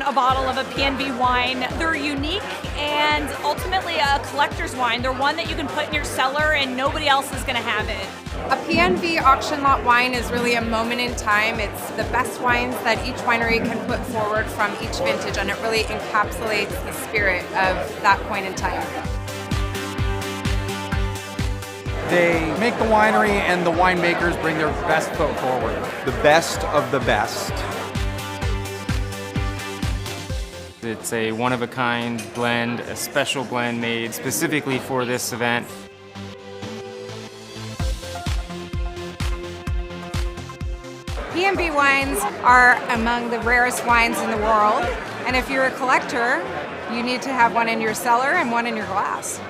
a bottle of a P&V wine. They're unique and ultimately a collector's wine. They're one that you can put in your cellar and nobody else is going to have it. A P&V auction lot wine is really a moment in time. It's the best wines that each winery can put forward from each vintage, and it really encapsulates the spirit of that point in time. They make the winery and the winemakers bring their best foot forward. The best of the best. It's a one-of-a-kind blend, a special blend made specifically for this event. P&V wines are among the rarest wines in the world, and if you're a collector, you need to have one in your cellar and one in your glass.